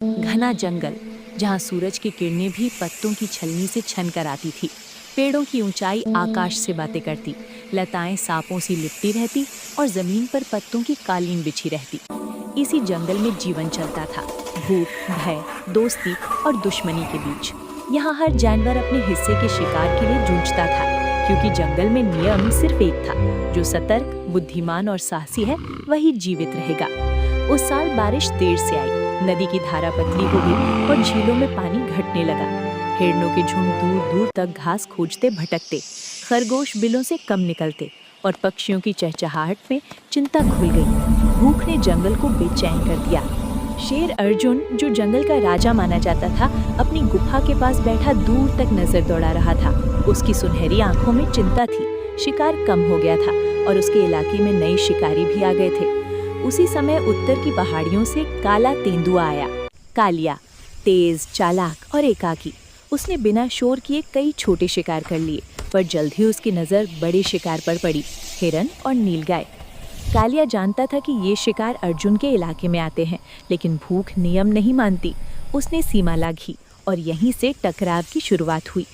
घना जंगल, जहाँ सूरज की किरणें भी पत्तों की छलनी से छन कर आती थी। पेड़ों की ऊंचाई आकाश से बातें करती, लताएं सांपों सी लिपटी रहती और जमीन पर पत्तों की कालीन बिछी रहती। इसी जंगल में जीवन चलता था, भूख, भय, दोस्ती और दुश्मनी के बीच। यहाँ हर जानवर अपने हिस्से के शिकार के लिए जूझता था, क्योंकि जंगल में नियम सिर्फ एक था, जो सतर्क, बुद्धिमान और साहसी है वही जीवित रहेगा। उस साल बारिश देर से आई, नदी की धारा पतली हो गई और झीलों में पानी घटने लगा। हिरणों के झुंड दूर दूर तक घास खोजते भटकते, खरगोश बिलों से कम निकलते और पक्षियों की चहचहाहट में चिंता घुल गई। भूख ने जंगल को बेचैन कर दिया। शेर अर्जुन, जो जंगल का राजा माना जाता था, अपनी गुफा के पास बैठा दूर तक नजर दौड़ा रहा था। उसकी सुनहरी आंखों में चिंता थी। शिकार कम हो गया था और उसके इलाके में नए शिकारी भी आ गए थे। उसी समय उत्तर की पहाड़ियों से काला तेंदुआ आया। कालिया, तेज, चालाक और एकाकी, उसने बिना शोर किए कई छोटे शिकार कर लिए, पर जल्द ही उसकी नज़र बड़े शिकार पर पड़ी, हिरन और नीलगाय। कालिया जानता था कि ये शिकार अर्जुन के इलाके में आते हैं, लेकिन भूख नियम नहीं मानती। उसने सीमा लांघी और यहीं से टकराव की शुरुआत हुई।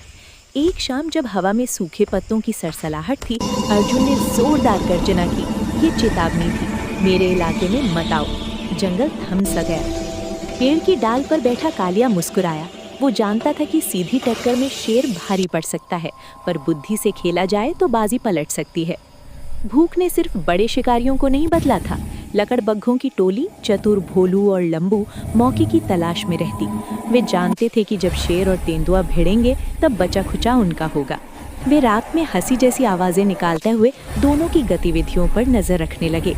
एक शाम जब हवा में सूखे पत्तों की सरसलाहट थी, अर्जुन ने जोरदार गर्जना की। ये चेतावनी थी, मेरे इलाके में मत आओ। जंगल थम सा गया। पेड़ की डाल पर बैठा कालिया मुस्कुराया। वो जानता था कि सीधी टक्कर में शेर भारी पड़ सकता है, पर बुद्धि से खेला जाए तो बाजी पलट सकती है। भूख ने सिर्फ बड़े शिकारियों को नहीं बदला था। लकड़बग्घों की टोली, चतुर भोलू और लंबू मौके की तलाश में रहती। वे जानते थे कि जब शेर और तेंदुआ भिड़ेंगे तब बचा खुचा उनका होगा। वे रात में हंसी जैसी आवाजें निकालते हुए दोनों की गतिविधियों पर नजर रखने लगे।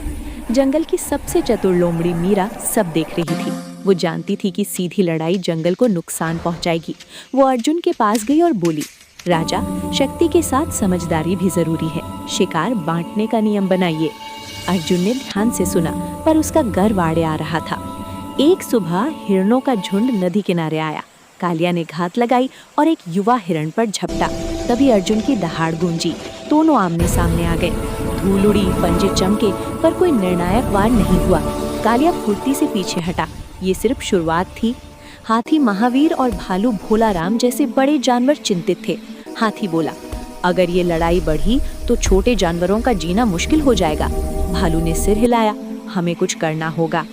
जंगल की सबसे चतुर लोमड़ी मीरा सब देख रही थी। वो जानती थी कि सीधी लड़ाई जंगल को नुकसान पहुंचाएगी। वो अर्जुन के पास गई और बोली, राजा, शक्ति के साथ समझदारी भी जरूरी है। शिकार बांटने का नियम बनाइए। अर्जुन ने ध्यान से सुना, पर उसका गर्व आड़े आ रहा था। एक सुबह हिरणों का झुंड नदी किनारे आया। कालिया ने घात लगाई और एक युवा हिरण पर झपटा। तभी अर्जुन की दहाड़ गूंजी। दोनों आमने सामने आ गए। धूल उड़ी, पंजे चमके, पर कोई निर्णायक वार नहीं हुआ। कालिया फुर्ती से पीछे हटा। ये सिर्फ शुरुआत थी। हाथी महावीर और भालू भोला राम जैसे बड़े जानवर चिंतित थे। हाथी बोला, अगर ये लड़ाई बढ़ी तो छोटे जानवरों का जीना मुश्किल हो जाएगा। भालू ने सिर हिलाया, हमें कुछ करना होगा।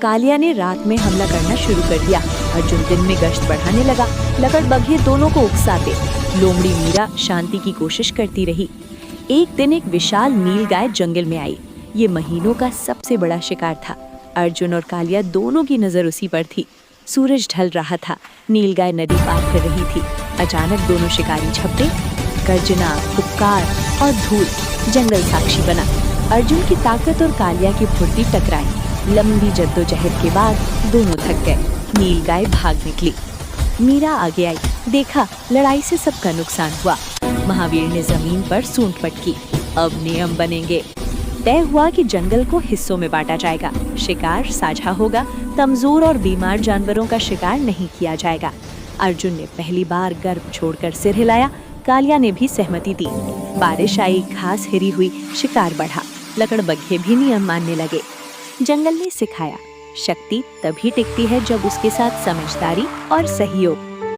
कालिया ने रात में हमला करना शुरू कर दिया। अर्जुन दिन में गश्त बढ़ाने लगा। लकड़बग्घे दोनों को उकसाते। लोमड़ी मीरा शांति की कोशिश करती रही। एक दिन एक विशाल नीलगाय जंगल में आई। ये महीनों का सबसे बड़ा शिकार था। अर्जुन और कालिया दोनों की नजर उसी पर थी। सूरज ढल रहा था। नीलगाय नदी पार कर रही थी। अचानक दोनों शिकारी झपटे। गर्जना, फुफकार और धूल, जंगल साक्षी बना। अर्जुन की ताकत और कालिया की फुर्ती टकराई। लंबी जद्दोजहद के बाद दोनों थक गए। नीलगाय भाग निकली। मीरा आगे आई। देखा, लड़ाई से सबका नुकसान हुआ। महावीर ने जमीन पर सूंड पटकी। अब नियम बनेंगे। तय हुआ कि जंगल को हिस्सों में बांटा जाएगा। शिकार साझा होगा। कमजोर और बीमार जानवरों का शिकार नहीं किया जाएगा। अर्जुन ने पहली बार गर्व छोड़कर सिर हिलाया। कालिया ने भी सहमति दी। बारिश आई, घास हिरी हुई, शिकार बढ़ा। लकड़बग्घे भी नियम मानने लगे। जंगल ने सिखाया, शक्ति तभी टिकती है जब उसके साथ समझदारी और सहयोग